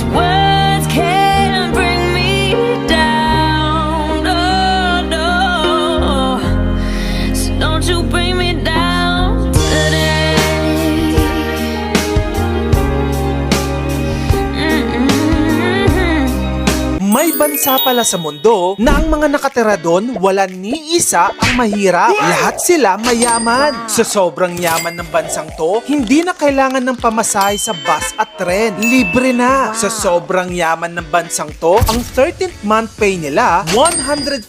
words can't bring me down. Oh no, so don't you bring me down today. May bansa pala sa mundo na ang mga nakatira doon wala ni isa ang mahirap. Lahat sila mayaman. Sa sobrang yaman ng bansang to, hindi na kailangan ng pamasahe sa bus at tren. Libre na. Sa sobrang yaman ng bansang to, ang 13th month pay nila 150,000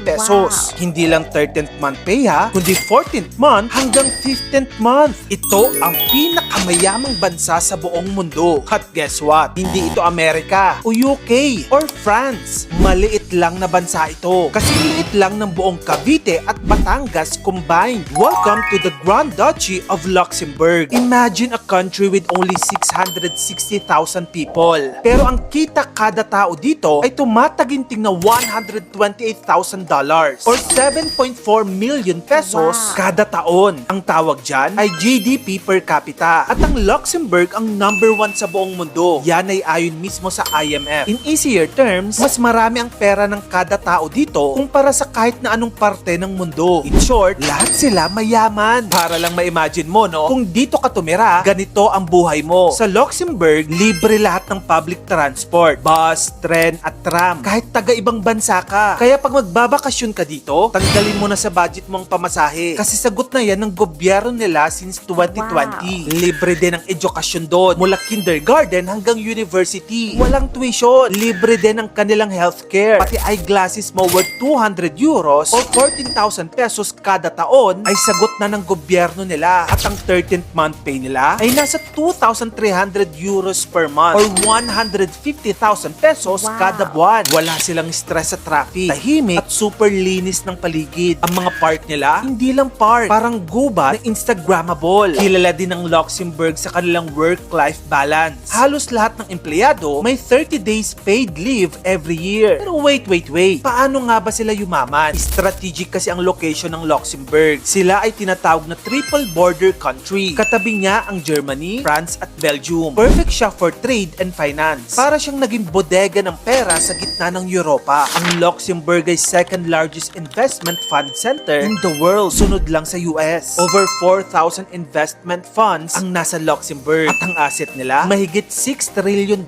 pesos. Hindi lang 13th month pay ha, kundi 14th month hanggang 15th month. Ito ang pinakamayamang bansa sa buong mundo. At guess what? Hindi ito Amerika o UK or France. Maliit lang na bansa ito. Kasi liit lang ng buong Cavite at Batangas combined. Welcome to the Grand Duchy of Luxembourg. Imagine a country with only 660,000 people. Pero ang kita kada tao dito ay tumataginting na $128,000 or 7.4 million pesos kada taon. Ang tawag dyan ay GDP per capita. At ang Luxembourg ang number 1 sa buong mundo. Yan ay ayon mismo sa IMF. In easier terms, mas marami ang pera ng kada tao dito kumpara sa kahit na anong parte ng mundo. In short, lahat sila mayaman. Para lang ma-imagine mo, no? Kung dito ka tumira, ganito ang buhay mo. Sa Luxembourg, libre lahat ng public transport. Bus, tren, at tram. Kahit taga-ibang bansa ka. Kaya pag magbabakasyon ka dito, tanggalin mo na sa budget mong pamasahe. Kasi sagot na yan ng gobyerno nila since 2020. Libre din ang edukasyon doon. Mula kindergarten hanggang university. Walang tuition. Libre din ang kanilang healthcare. Pati eyeglasses mo worth 200 euros o 14,000 pesos kada taon ay sagot na ng gobyerno nila. At ang 13th month pay nila ay nasa 2,300 euros per month or 150,000 pesos kada buwan. Wala silang stress sa traffic. Tahimik at super linis ng paligid. Ang mga park nila, hindi lang park. Parang gubat na Instagrammable. Kilala din ng Luxembourg sa kanilang work-life balance. Halos lahat ng empleyado may 30 days paid leave every year. Pero wait. Paano nga ba sila yumaman? Strategic kasi ang location ng Luxembourg. Sila ay tinatawag na triple border country. Katabi niya ang Germany, France at Belgium. Perfect siya for trade and finance. Para siyang naging bodega ng pera sa gitna ng Europa. Ang Luxembourg ay second largest investment fund center in the world. Sunod lang sa US. Over 4,000 investment funds ang nasa Luxembourg. At ang asset nila, mahigit $6 trillion.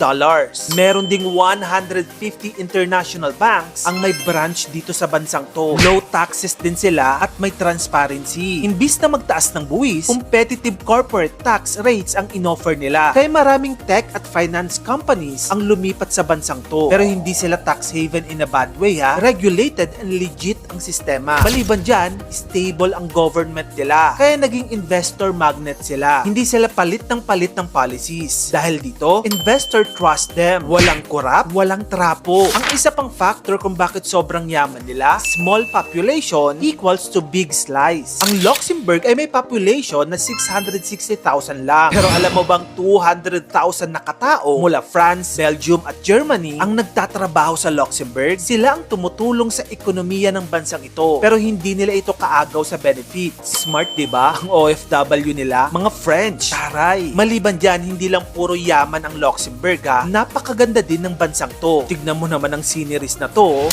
Meron ding 150 international banks ang may branch dito sa bansang to. Low taxes din sila at may transparency. Imbis na magtaas ng buwis, competitive corporate tax rates ang inoffer nila. Kaya maraming tech at finance companies ang lumipat sa bansang to. Pero hindi sila tax haven in a bad way ha. Regulated and legit ang sistema. Maliban dyan, stable ang government nila. Kaya naging investor magnet sila. Hindi sila palit ng policies. Dahil dito, investor trust them. Walang corrupt, walang trapo. Ang isa pang factor kung bakit sobrang yaman nila, small population equals to big slice. Ang Luxembourg ay may population na 660,000 lang. Pero alam mo bang 200,000 na katao mula France, Belgium at Germany ang nagtatrabaho sa Luxembourg? Sila ang tumutulong sa ekonomiya ng bansang ito. Pero hindi nila ito kaagaw sa benefits. Smart, diba? Ang OFW nila, mga French. Taray. Maliban dyan, hindi lang puro yaman ang Luxembourg ha. Napakaganda din ng bansang to. Tignan mo naman ang sceneries na to.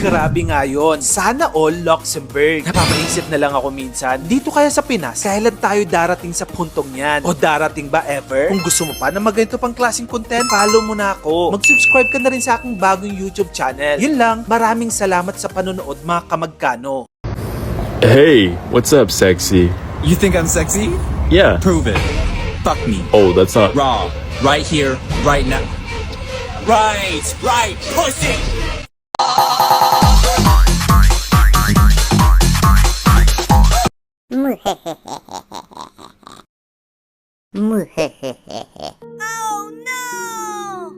Grabe nga yun. Sana all Luxembourg. Napapaisip na lang ako minsan, dito kaya sa Pinas, kailan tayo darating sa puntong yan? O darating ba ever? Kung gusto mo pa na magganito pang klaseng content, follow mo na ako. Mag-subscribe ka na rin sa aking bagong YouTube channel. Yun lang, maraming salamat sa panonood mga kamagkano. Hey, what's up, sexy? You think I'm sexy? Yeah. Prove it. Fuck me. Oh, that's not. Raw. Right here, right now. Right, pussy! Oh no!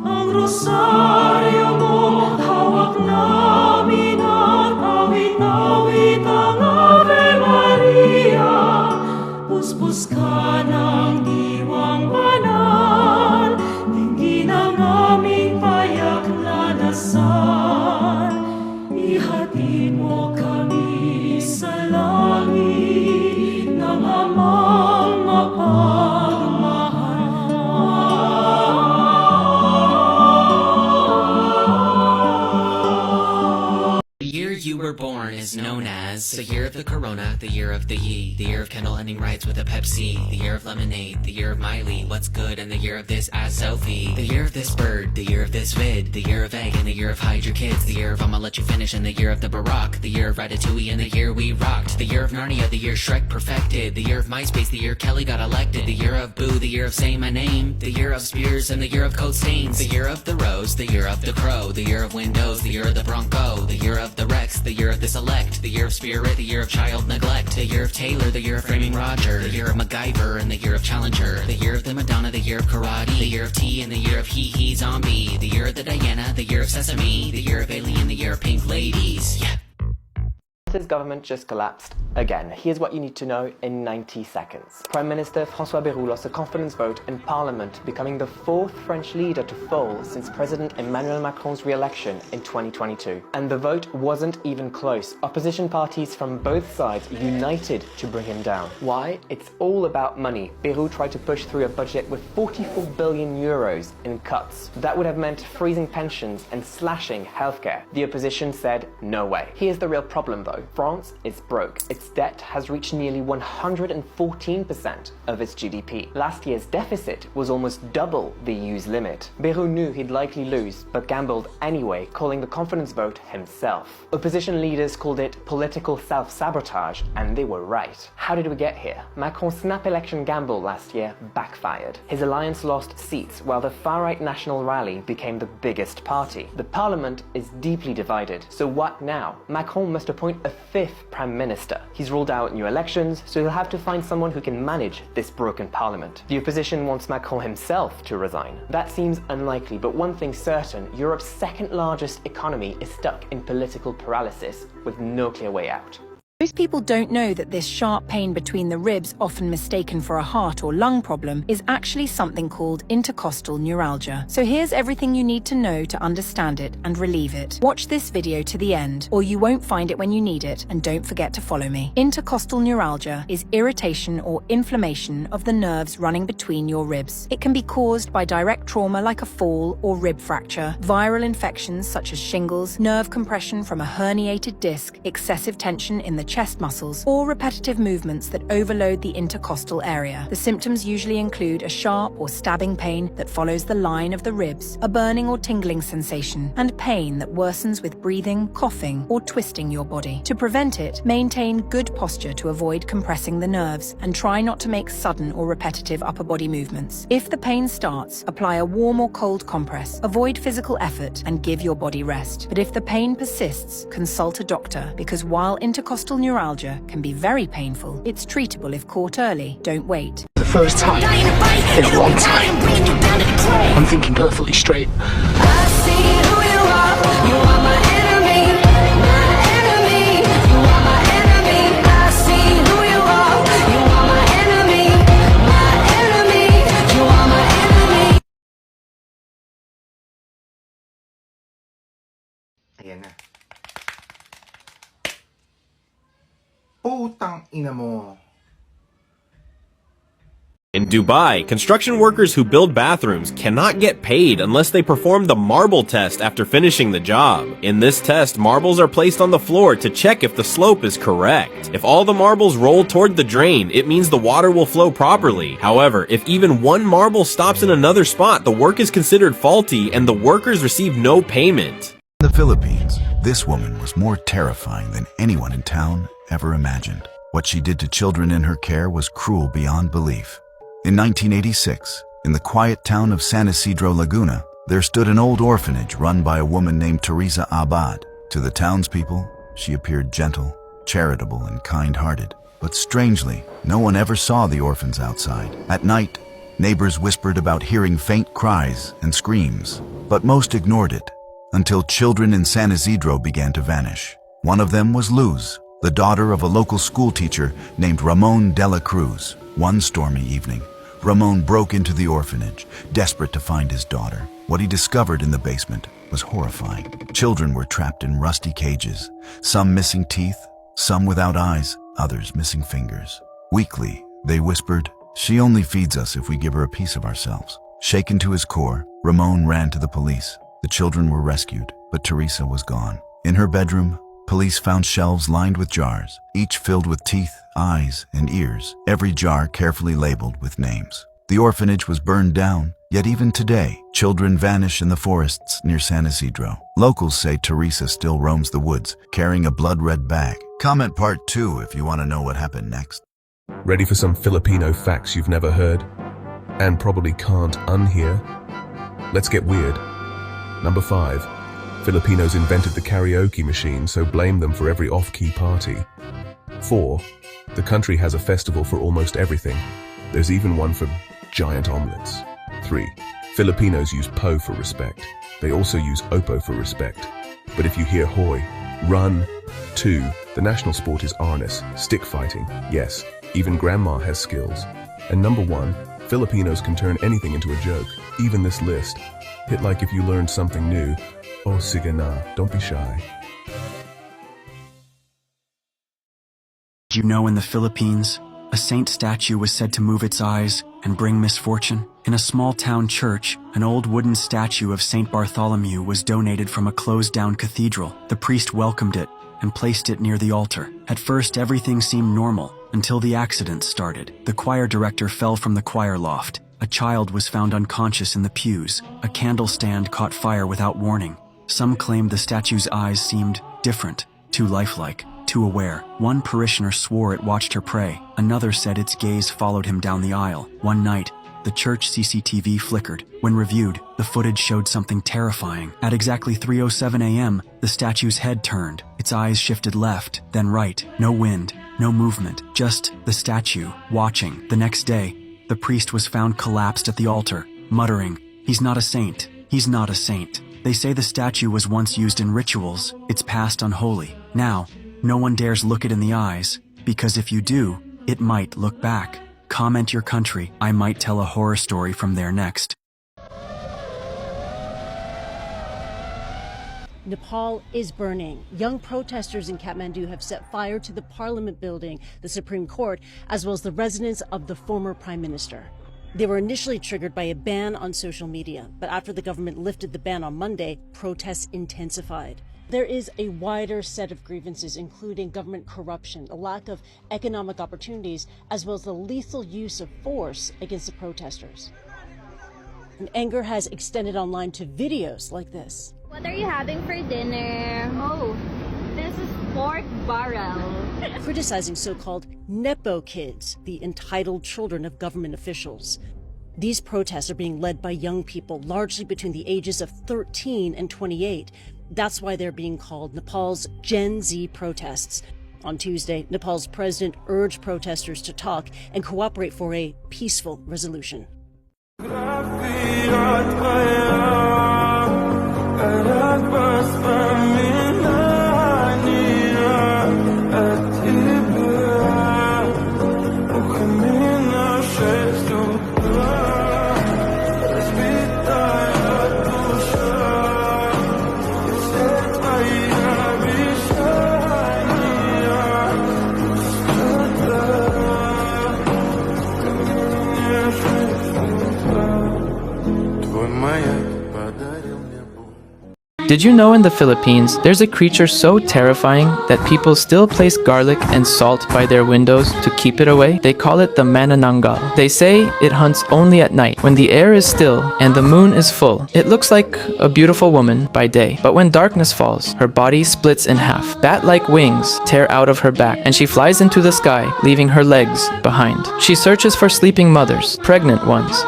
Ang rosaryo mo, hawak namin at year you were born is known as the year of the corona, the year of the ye, the year of Kendall ending riots with a Pepsi, the year of lemonade, the year of Miley, what's good, and the year of this ass selfie, the year of this bird, the year of this vid, the year of egg, and the year of hide your kids, the year of I'ma let you finish, and the year of the Barack, the year of Ratatouille, and the year we rocked, the year of Narnia, the year Shrek perfected, the year of MySpace, the year Kelly got elected, the year of Boo, the year of Say My Name, the year of Spears, and the year of Coat Stains, the year of the Rose, the year of the Crow, the year of Windows, the year of the Bronco, the year of the Rex, the year of the Select, the year of Spirit, the year of Child Neglect, the year of Taylor, the year of Framing Roger, the year of MacGyver, and the year of Challenger, the year of the Madonna, the year of Karate, the year of T, and the year of Hee Hee Zombie, the year of the Diana, the year of Sesame, the year of Alien, the year of Pink Ladies. Yeah. France's government just collapsed again. Here's what you need to know in 90 seconds. Prime Minister François Bayrou lost a confidence vote in Parliament, becoming the fourth French leader to fall since President Emmanuel Macron's re-election in 2022. And the vote wasn't even close. Opposition parties from both sides united to bring him down. Why? It's all about money. Bayrou tried to push through a budget with 44 billion euros in cuts. That would have meant freezing pensions and slashing healthcare. The opposition said, no way. Here's the real problem though. France is broke. Its debt has reached nearly 114% of its GDP. Last year's deficit was almost double the EU's limit. Bayrou knew he'd likely lose, but gambled anyway, calling the confidence vote himself. Opposition leaders called it political self-sabotage, and they were right. How did we get here? Macron's snap election gamble last year backfired. His alliance lost seats, while the far-right National Rally became the biggest party. The parliament is deeply divided. So what now? Macron must appoint a fifth prime minister. He's ruled out new elections, so he'll have to find someone who can manage this broken parliament. The opposition wants Macron himself to resign. That seems unlikely, but one thing's certain, Europe's second largest economy is stuck in political paralysis with no clear way out. Most people don't know that this sharp pain between the ribs, often mistaken for a heart or lung problem, is actually something called intercostal neuralgia. So here's everything you need to know to understand it and relieve it. Watch this video to the end, or you won't find it when you need it, and don't forget to follow me. Intercostal neuralgia is irritation or inflammation of the nerves running between your ribs. It can be caused by direct trauma like a fall or rib fracture, viral infections such as shingles, nerve compression from a herniated disc, excessive tension in the chest muscles, or repetitive movements that overload the intercostal area. The symptoms usually include a sharp or stabbing pain that follows the line of the ribs, a burning or tingling sensation, and pain that worsens with breathing, coughing, or twisting your body. To prevent it, maintain good posture to avoid compressing the nerves, and try not to make sudden or repetitive upper body movements. If the pain starts, apply a warm or cold compress, avoid physical effort, and give your body rest. But if the pain persists, consult a doctor, because while intercostal neuralgia can be very painful, it's treatable if caught early. Don't wait. The first time in a long time. I'm thinking perfectly straight. I see who you are. You are my enemy. My enemy. You are my enemy. I see who you are. You are my enemy. My enemy. You are my enemy. Ayan na. Putang ina mo. In Dubai, construction workers who build bathrooms cannot get paid unless they perform the marble test after finishing the job. In this test, marbles are placed on the floor to check if the slope is correct. If all the marbles roll toward the drain, it means the water will flow properly. However, if even one marble stops in another spot, the work is considered faulty and the workers receive no payment. In the Philippines, this woman was more terrifying than anyone in town ever imagined. What she did to children in her care was cruel beyond belief. In 1986, in the quiet town of San Isidro, Laguna, there stood an old orphanage run by a woman named Teresa Abad. To the townspeople, she appeared gentle, charitable, and kind-hearted. But strangely, no one ever saw the orphans outside. At night, neighbors whispered about hearing faint cries and screams, but most ignored it, until children in San Isidro began to vanish. One of them was Luz, the daughter of a local school teacher named Ramon de la Cruz. One stormy evening, Ramon broke into the orphanage, desperate to find his daughter. What he discovered in the basement was horrifying. Children were trapped in rusty cages, some missing teeth, some without eyes, others missing fingers. Weakly, they whispered, "She only feeds us if we give her a piece of ourselves." Shaken to his core, Ramon ran to the police. The children were rescued, but Teresa was gone. In her bedroom, police found shelves lined with jars, each filled with teeth, eyes, and ears, every jar carefully labeled with names. The orphanage was burned down, yet even today, children vanish in the forests near San Isidro. Locals say Teresa still roams the woods, carrying a blood-red bag. Comment part 2 if you want to know what happened next. Ready for some Filipino facts you've never heard? And probably can't unhear? Let's get weird. Number 5. Filipinos invented the karaoke machine, so blame them for every off-key party. 4. The country has a festival for almost everything. There's even one for giant omelets. 3. Filipinos use po for respect. They also use opo for respect. But if you hear hoy, run. 2. The national sport is arnis, stick fighting. Yes, even grandma has skills. And number 1, Filipinos can turn anything into a joke, even this list. Hit like if you learned something new. Oh, sige na, don't be shy. Did you know in the Philippines, a saint statue was said to move its eyes and bring misfortune? In a small town church, an old wooden statue of Saint Bartholomew was donated from a closed-down cathedral. The priest welcomed it and placed it near the altar. At first, everything seemed normal until the accident started. The choir director fell from the choir loft. A child was found unconscious in the pews. A candle stand caught fire without warning. Some claimed the statue's eyes seemed different, too lifelike, too aware. One parishioner swore it watched her pray. Another said its gaze followed him down the aisle. One night, the church CCTV flickered. When reviewed, the footage showed something terrifying. At exactly 3:07 a.m., the statue's head turned. Its eyes shifted left, then right. No wind, no movement, just the statue, watching. The next day, the priest was found collapsed at the altar, muttering, "He's not a saint. He's not a saint." They say the statue was once used in rituals. It's past unholy. Now, no one dares look it in the eyes, because if you do, it might look back. Comment your country. I might tell a horror story from there next. Nepal is burning. Young protesters in Kathmandu have set fire to the parliament building, the Supreme Court, as well as the residence of the former prime minister. They were initially triggered by a ban on social media, but after the government lifted the ban on Monday, protests intensified. There is a wider set of grievances, including government corruption, a lack of economic opportunities, as well as the lethal use of force against the protesters. And anger has extended online to videos like this. What are you having for dinner? Oh, this is pork barrel. Criticizing so-called Nepo kids, the entitled children of government officials. These protests are being led by young people, largely between the ages of 13 and 28. That's why they're being called Nepal's Gen Z protests. On Tuesday, Nepal's president urged protesters to talk and cooperate for a peaceful resolution. Did you know in the Philippines, there's a creature so terrifying that people still place garlic and salt by their windows to keep it away? They call it the manananggal. They say it hunts only at night, when the air is still and the moon is full. It looks like a beautiful woman by day, but when darkness falls, her body splits in half. Bat-like wings tear out of her back, and she flies into the sky, leaving her legs behind. She searches for sleeping mothers, pregnant ones,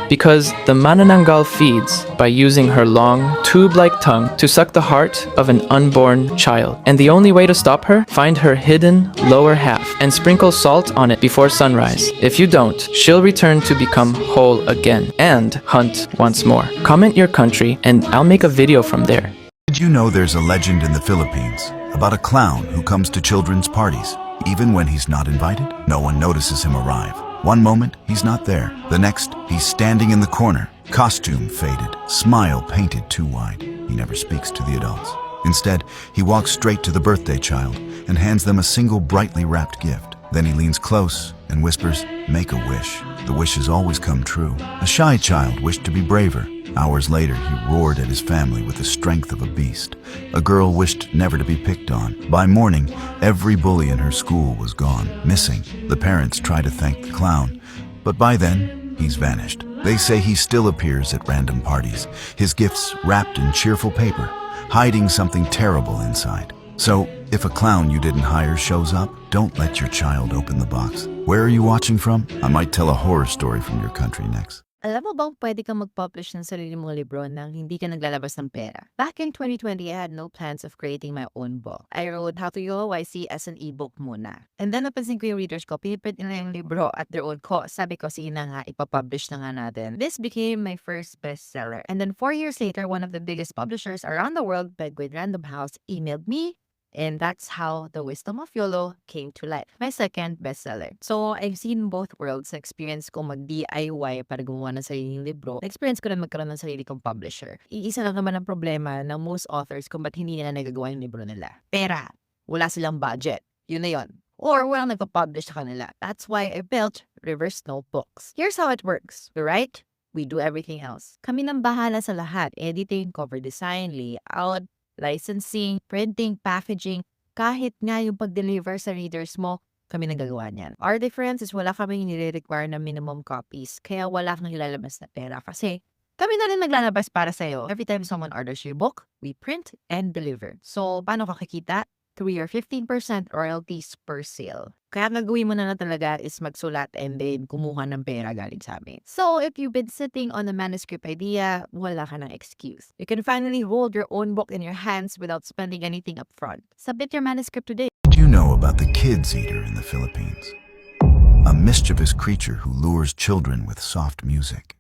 because the manananggal feeds by using her long, tube-like tongue to suck the heart of an unborn child. And the only way to stop her? Find her hidden lower half and sprinkle salt on it before sunrise. If you don't, she'll return to become whole again and hunt once more. Comment your country and I'll make a video from there. Did you know there's a legend in the Philippines about a clown who comes to children's parties? Even when he's not invited, no one notices him arrive. One moment, he's not there. The next, he's standing in the corner, costume faded, smile painted too wide. He never speaks to the adults. Instead, he walks straight to the birthday child and hands them a single brightly wrapped gift. Then he leans close and whispers, "Make a wish." The wishes always come true. A shy child wished to be braver, Hours later, he roared at his family with the strength of a beast. A girl wished never to be picked on. By morning, every bully in her school was gone, missing. The parents try to thank the clown, but by then, he's vanished. They say he still appears at random parties, his gifts wrapped in cheerful paper, hiding something terrible inside. So, if a clown you didn't hire shows up, don't let your child open the box. Where are you watching from? I might tell a horror story from your country next. Alam mo bang pwede kang mag-publish ng sarili mong libro nang hindi ka naglalabas ng pera? Back in 2020, I had no plans of creating my own book. I wrote How to UOYC as an ebook muna. And then napansin ko yung readers ko, piniprint nila yung libro at their own cost. Sabi ko, sige na nga, ipapublish na nga natin. This became my first bestseller. And then 4 years later, one of the biggest publishers around the world, Penguin Random House, emailed me. And that's how The Wisdom of YOLO came to life. My second bestseller. So, I've seen both worlds. Experience ko mag-DIY para gumawa ng sariling libro. Experience ko na magkaroon ng sarili kong publisher. Iisa lang naman ang problema ng most authors kung ba't hindi nila nagagawa yung libro nila. Pera. Wala silang budget. Yun na yun. Or walang nagpa-publish sa kanila. That's why I built River Snow Books. Here's how it works. We write, we do everything else. Kami nang bahala sa lahat. Editing, cover design, layout, licensing, printing, packaging, kahit nga yung pag-deliver sa readers mo, kami nagagawa niyan. Our difference is wala kami nire-require na minimum copies, kaya wala kang ilalabas na pera kasi kami na rin naglalabas para sa'yo. Every time someone orders your book, we print and deliver. So, paano ka kikita? 3 or 15% royalties per sale. Kaya nagawin mo na talaga is magsulat and then kumuha ng pera galing sa amin. So, if you've been sitting on a manuscript idea, wala ka ng excuse. You can finally hold your own book in your hands without spending anything upfront. Submit your manuscript today. Do you know about the kids eater in the Philippines? A mischievous creature who lures children with soft music.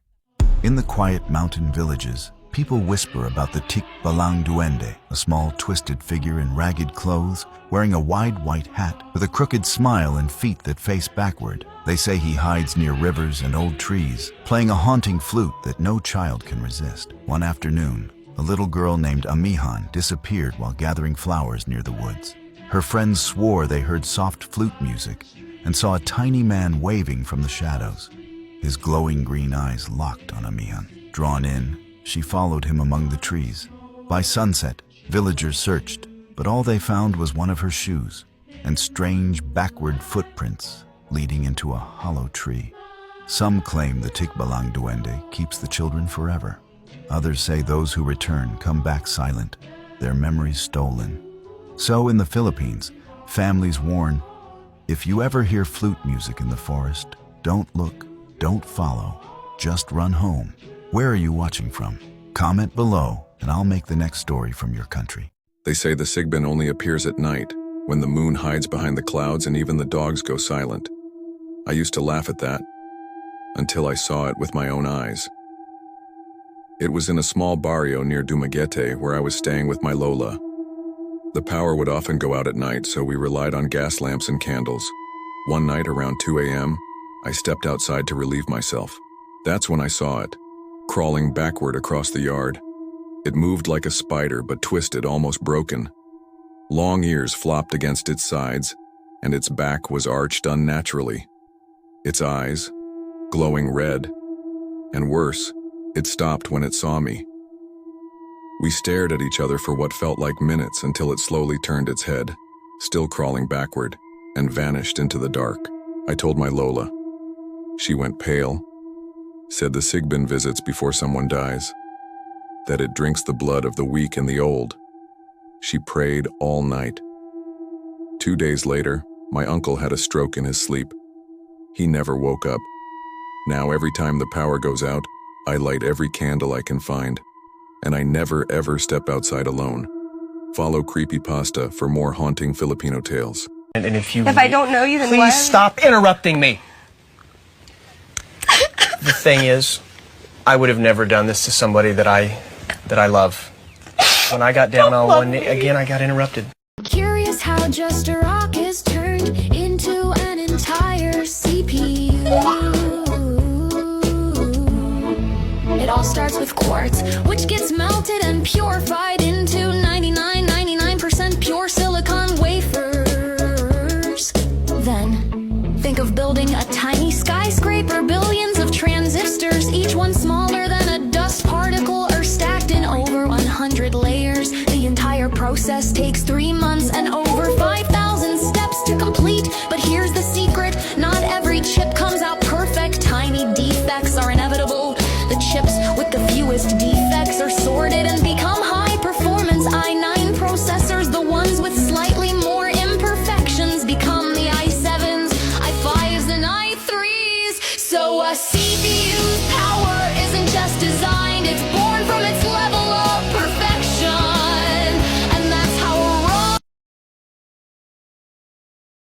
In the quiet mountain villages, people whisper about the Tikbalang Duende, a small twisted figure in ragged clothes, wearing a wide white hat with a crooked smile and feet that face backward. They say he hides near rivers and old trees, playing a haunting flute that no child can resist. One afternoon, a little girl named Amihan disappeared while gathering flowers near the woods. Her friends swore they heard soft flute music and saw a tiny man waving from the shadows. His glowing green eyes locked on Amihan. Drawn in, she followed him among the trees. By sunset, villagers searched, but all they found was one of her shoes and strange backward footprints leading into a hollow tree. Some claim the Tikbalang Duende keeps the children forever. Others say those who return come back silent, their memories stolen. So in the Philippines, families warn, if you ever hear flute music in the forest, don't look, don't follow, just run home. Where are you watching from? Comment below, and I'll make the next story from your country. They say the Sigbin only appears at night, when the moon hides behind the clouds and even the dogs go silent. I used to laugh at that, until I saw it with my own eyes. It was in a small barrio near Dumaguete where I was staying with my Lola. The power would often go out at night, so we relied on gas lamps and candles. One night around 2 a.m., I stepped outside to relieve myself. That's when I saw it, crawling backward across the yard. It moved like a spider, but twisted, almost broken. Long ears flopped against its sides, and its back was arched unnaturally. Its eyes, glowing red, and worse, it stopped when it saw me. We stared at each other for what felt like minutes until it slowly turned its head, still crawling backward, and vanished into the dark. I told my Lola. She went pale, said the Sigbin visits before someone dies, that it drinks the blood of the weak and the old. She prayed all night. 2 days later, my uncle had a stroke in his sleep. He never woke up. Now every time the power goes out, I light every candle I can find, and I never ever step outside alone. Follow Creepypasta for more haunting Filipino tales. And if I don't know you, then please why? Stop interrupting me. The thing is, I would have never done this to somebody that I love. When I got down on one knee, again, I got interrupted. Curious how just a rock is turned into an entire CPU. It all starts with quartz, which gets melted and purified into 99% pure silicon wafers. Then, think of building a tiny skyscraper, billions of transistors, each one smaller than a dust particle process takes 3 months and over 5,000 steps to complete. But here's the secret, not every chip comes out perfect. Tiny defects are inevitable. The chips with the fewest defects are sorted and become high-performance i9 processors. The ones with slightly more imperfections become the i7s, i5s, and i3s. So a CPU's power isn't just designed, it's born from its level of perfection. And that's how a raw...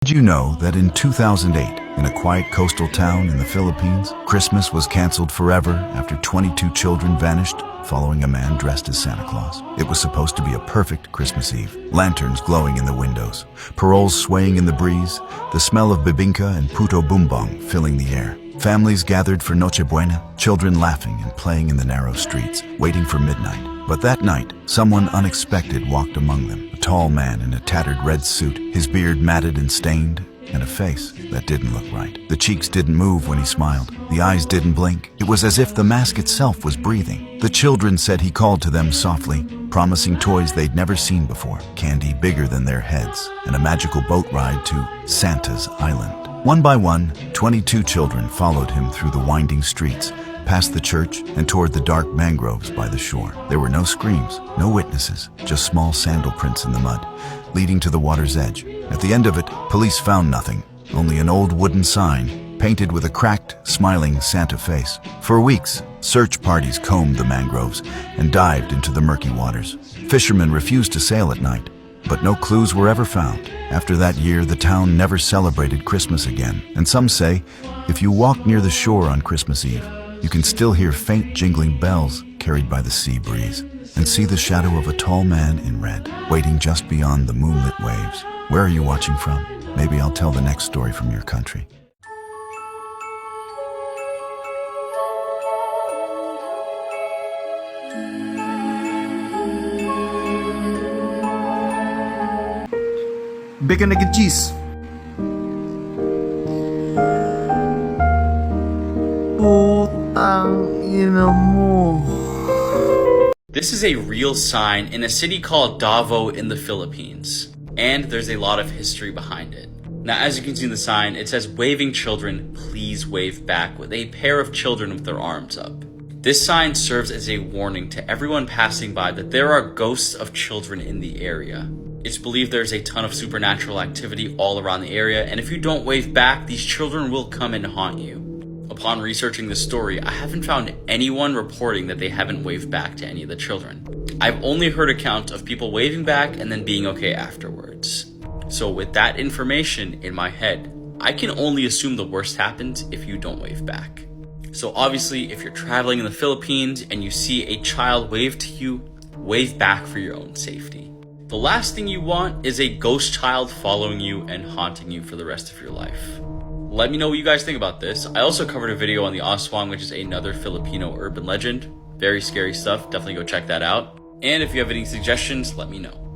Did you know that in 2008, in a quiet coastal town in the Philippines, Christmas was canceled forever after 22 children vanished following a man dressed as Santa Claus? It was supposed to be a perfect Christmas Eve. Lanterns glowing in the windows, paroles swaying in the breeze, the smell of bibingka and puto bumbong filling the air. Families gathered for Noche Buena, children laughing and playing in the narrow streets, waiting for midnight. But that night, someone unexpected walked among them. A tall man in a tattered red suit, his beard matted and stained, and a face that didn't look right. The cheeks didn't move when he smiled. The eyes didn't blink. It was as if the mask itself was breathing. The children said he called to them softly, promising toys they'd never seen before, candy bigger than their heads, and a magical boat ride to Santa's Island. One by one, 22 children followed him through the winding streets, past the church, and toward the dark mangroves by the shore. There were no screams, no witnesses, just small sandal prints in the mud, leading to the water's edge. At the end of it, police found nothing, only an old wooden sign, painted with a cracked, smiling Santa face. For weeks, search parties combed the mangroves and dived into the murky waters. Fishermen refused to sail at night, but no clues were ever found. After that year, the town never celebrated Christmas again. And some say, if you walk near the shore on Christmas Eve, you can still hear faint jingling bells carried by the sea breeze, and see the shadow of a tall man in red, waiting just beyond the moonlit waves. Where are you watching from? Maybe I'll tell the next story from your country. Bacon egg and cheese. This is a real sign in a city called Davao in the Philippines, and there's a lot of history behind it. Now, as you can see in the sign, it says, "Waving children, please wave back," with a pair of children with their arms up. This sign serves as a warning to everyone passing by that there are ghosts of children in the area. It's believed there's a ton of supernatural activity all around the area, and if you don't wave back, these children will come and haunt you. Upon researching this story, I haven't found anyone reporting that they haven't waved back to any of the children. I've only heard accounts of people waving back and then being okay afterwards. So with that information in my head, I can only assume the worst happens if you don't wave back. So obviously, if you're traveling in the Philippines and you see a child wave to you, wave back for your own safety. The last thing you want is a ghost child following you and haunting you for the rest of your life. Let me know what you guys think about this. I also covered a video on the Aswang, which is another Filipino urban legend. Very scary stuff. Definitely go check that out. And if you have any suggestions, let me know.